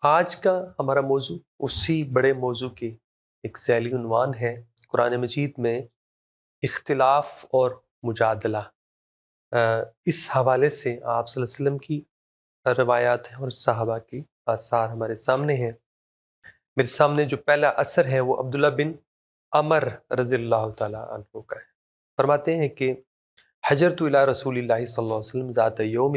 آج کا ہمارا موضوع اسی بڑے موضوع کی ایک ذیلی عنوان ہے، قرآن مجید میں اختلاف اور مجادلہ۔ اس حوالے سے آپ صلی اللہ علیہ وسلم کی روایات ہیں اور صحابہ کی آثار ہمارے سامنے ہیں۔ میرے سامنے جو پہلا اثر ہے وہ عبداللہ بن عمر رضی اللہ تعالیٰ عنہ کا ہے۔ فرماتے ہیں کہ حجرت الی رسول اللہ صلی اللہ علیہ وسلم ذات یوم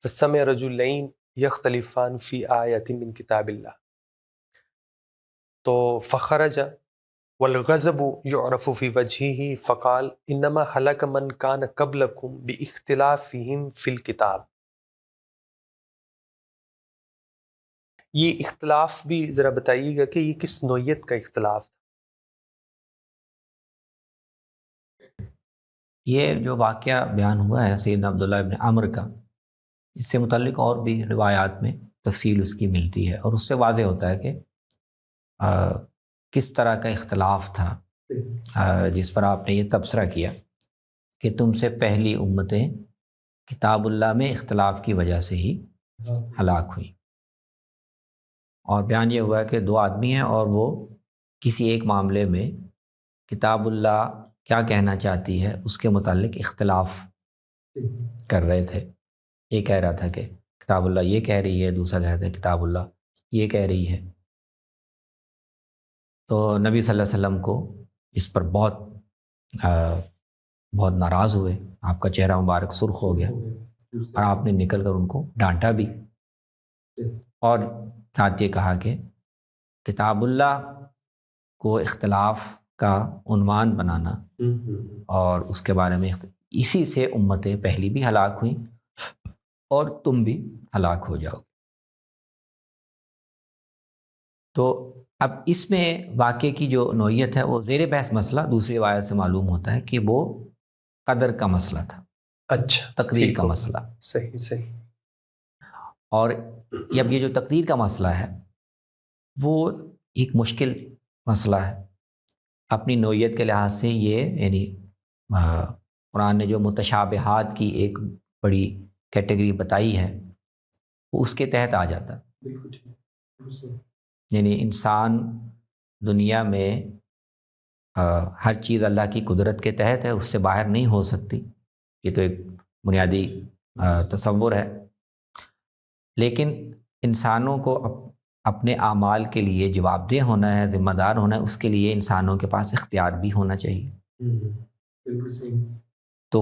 فسمع رجلین یختلفان فی آیت من کتاب اللہ تو فخرج والغضب یعرف فی وجہہ فقال انما ہلک من کان قبلکم باختلافہم فی الکتاب۔ یہ اختلاف بھی ذرا بتائیے گا کہ یہ کس نوعیت کا اختلاف تھا؟ یہ جو واقعہ بیان ہوا ہے سیدنا عبداللہ ابن عمر کا، اس سے متعلق اور بھی روایات میں تفصیل اس کی ملتی ہے، اور اس سے واضح ہوتا ہے کہ کس طرح کا اختلاف تھا جس پر آپ نے یہ تبصرہ کیا کہ تم سے پہلی امتیں کتاب اللہ میں اختلاف کی وجہ سے ہی ہلاک ہوئیں۔ اور بیان یہ ہوا ہے کہ دو آدمی ہیں اور وہ کسی ایک معاملے میں کتاب اللہ کیا کہنا چاہتی ہے اس کے متعلق اختلاف کر رہے تھے۔ یہ کہہ رہا تھا کہ کتاب اللہ یہ کہہ رہی ہے، دوسرا کہہ رہا تھا کتاب اللہ یہ کہہ رہی ہے۔ تو نبی صلی اللہ علیہ وسلم کو اس پر بہت ناراض ہوئے، آپ کا چہرہ مبارک سرخ ہو گیا اور آپ نے نکل کر ان کو ڈانٹا بھی، اور ساتھ یہ کہا کہ کتاب اللہ کو اختلاف کا عنوان بنانا اور اس کے بارے میں اسی سے امتیں پہلی بھی ہلاک ہوئیں اور تم بھی ہلاک ہو جاؤ۔ تو اب اس میں واقعے کی جو نوعیت ہے وہ زیر بحث مسئلہ دوسری روایت سے معلوم ہوتا ہے کہ وہ قدر کا مسئلہ تھا، اچھا، تقدیر کا مسئلہ۔ صحیح۔ اور اب یہ جو تقدیر کا مسئلہ ہے وہ ایک مشکل مسئلہ ہے اپنی نوعیت کے لحاظ سے۔ یہ یعنی قرآن نے جو متشابہات کی ایک بڑی کیٹیگری بتائی ہے وہ اس کے تحت آ جاتا ہے۔ یعنی انسان دنیا میں ہر چیز اللہ کی قدرت کے تحت ہے، اس سے باہر نہیں ہو سکتی، یہ تو ایک بنیادی تصور ہے۔ لیکن انسانوں کو اپنے اعمال کے لیے جواب دہ ہونا ہے، ذمہ دار ہونا ہے، اس کے لیے انسانوں کے پاس اختیار بھی ہونا چاہیے۔ بالکل صحیح۔ تو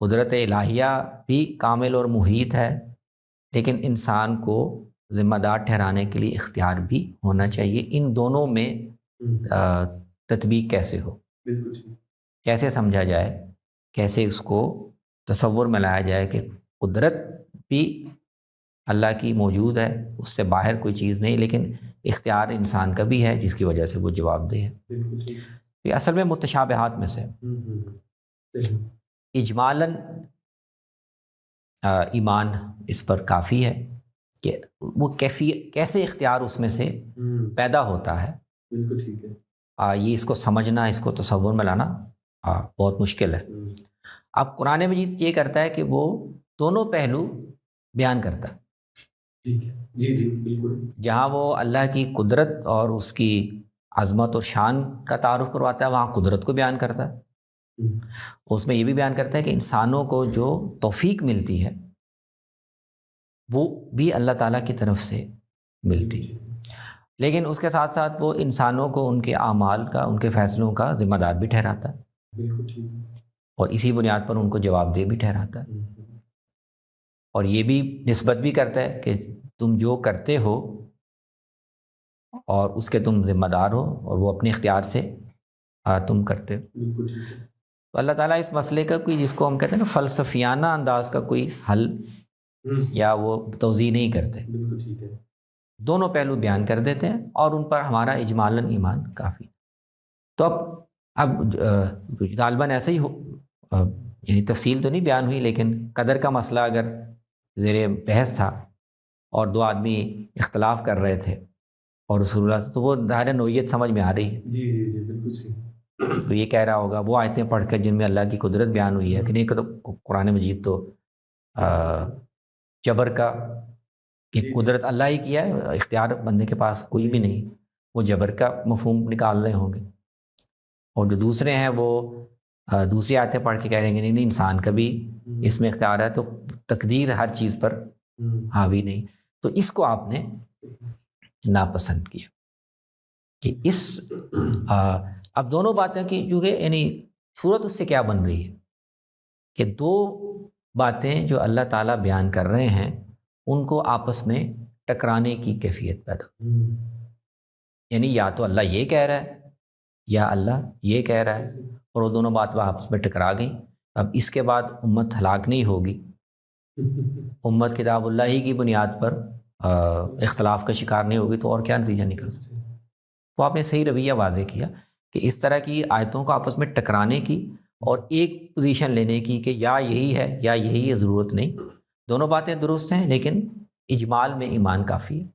قدرت الہیہ بھی کامل اور محیط ہے، لیکن انسان کو ذمہ دار ٹھہرانے کے لیے اختیار بھی ہونا چاہیے۔ ان دونوں میں تطبیق کیسے ہو، کیسے سمجھا جائے، کیسے اس کو تصور میں لایا جائے کہ قدرت بھی اللہ کی موجود ہے، اس سے باہر کوئی چیز نہیں، لیکن اختیار انسان کا بھی ہے جس کی وجہ سے وہ جواب دہ ہے۔ یہ اصل میں متشابہات میں سے اجمالاً ایمان اس پر کافی ہے کہ وہ کیسے اختیار اس میں سے پیدا ہوتا ہے۔ بالکل ٹھیک ہے۔ یہ اس کو سمجھنا، اس کو تصور میں لانا بہت مشکل ہے۔ اب قرآن مجید یہ کرتا ہے کہ وہ دونوں پہلو بیان کرتا ہے۔ جی بالکل۔ جہاں وہ اللہ کی قدرت اور اس کی عظمت اور شان کا تعارف کرواتا ہے وہاں قدرت کو بیان کرتا ہے، اس میں یہ بھی بیان کرتا ہے کہ انسانوں کو جو توفیق ملتی ہے وہ بھی اللہ تعالیٰ کی طرف سے ملتی ہے، لیکن اس کے ساتھ ساتھ وہ انسانوں کو ان کے اعمال کا، ان کے فیصلوں کا ذمہ دار بھی ٹھہراتا ہے، بالکل ٹھیک، اور اسی بنیاد پر ان کو جواب دہ بھی ٹھہراتا ہے، اور یہ بھی نسبت بھی کرتا ہے کہ تم جو کرتے ہو اور اس کے تم ذمہ دار ہو، اور وہ اپنے اختیار سے تم کرتے ہو۔ بالکل ٹھیک ہے۔ تو اللہ تعالیٰ اس مسئلے کا کوئی، جس کو ہم کہتے ہیں نا فلسفیانہ انداز کا کوئی حل یا وہ توضیح نہیں کرتے، بالکل ٹھیک ہے، دونوں پہلو بیان کر دیتے ہیں، اور ان پر ہمارا اجمالاً ایمان کافی۔ تو اب غالباً ایسے ہی ہو، یعنی تفصیل تو نہیں بیان ہوئی، لیکن قدر کا مسئلہ اگر زیر بحث تھا اور دو آدمی اختلاف کر رہے تھے اور رسول اللہ، تو وہ ظاہر نوعیت سمجھ میں آ رہی ہے۔ جی بالکل صحیح۔ تو یہ کہہ رہا ہوگا وہ آیتیں پڑھ کر جن میں اللہ کی قدرت بیان ہوئی ہے کہ نہیں، کہ تو قرآن مجید تو جبر کا کہ قدرت اللہ ہی کیا ہے، اختیار بندے کے پاس کوئی بھی نہیں، وہ جبر کا مفہوم نکال رہے ہوں گے. اور جو دوسرے ہیں وہ دوسری آیتیں پڑھ کے کہہ رہے ہیں کہ نہیں انسان کا بھی اس میں اختیار ہے، تو تقدیر ہر چیز پر حاوی نہیں. تو اس کو آپ نے ناپسند کیا کہ اس اب دونوں باتیں کی جو کہ یعنی صورت اس سے کیا بن رہی ہے کہ دو باتیں جو اللہ تعالیٰ بیان کر رہے ہیں ان کو آپس میں ٹکرانے کی کیفیت پیدا، یعنی یا تو اللہ یہ کہہ رہا ہے یا اللہ یہ کہہ رہا ہے، اور وہ دونوں بات آپس میں ٹکرا گئیں. اب اس کے بعد امت ہلاک نہیں ہوگی، امت کتاب اللہ ہی کی بنیاد پر اختلاف کا شکار نہیں ہوگی، تو اور کیا نتیجہ نکل سکتا. تو آپ نے صحیح رویہ واضح کیا کہ اس طرح کی آیتوں کو آپس میں ٹکرانے کی اور ایک پوزیشن لینے کی کہ یا یہی ہے یا یہی ہے، ضرورت نہیں. دونوں باتیں درست ہیں لیکن اجمال میں ایمان کافی ہے.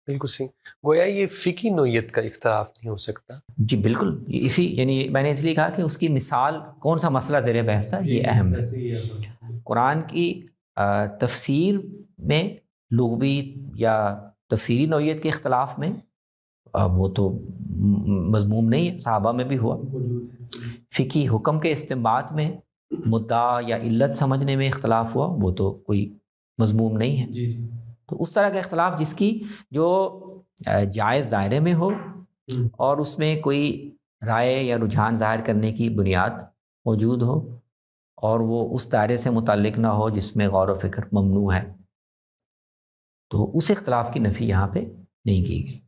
بالکل صحیح. گویا یہ فقہی نوعیت کا اختلاف نہیں ہو سکتا. جی بالکل، اسی یعنی میں نے اس لیے کہا کہ اس کی مثال کون سا مسئلہ زیر بحث تھا، یہ اہم ہے. قرآن کی تفسیر میں لغوی یا تفسیری نوعیت کے اختلاف میں وہ تو مذموم نہیں ہے، صحابہ میں بھی ہوا. فقہی حکم کے استنباط میں مدعا یا علت سمجھنے میں اختلاف ہوا، وہ تو کوئی مذموم نہیں ہے. تو اس طرح کا اختلاف جس کی جو جائز دائرے میں ہو اور اس میں کوئی رائے یا رجحان ظاہر کرنے کی بنیاد موجود ہو اور وہ اس دائرے سے متعلق نہ ہو جس میں غور و فکر ممنوع ہے، تو اس اختلاف کی نفی یہاں پہ نہیں کی گئی.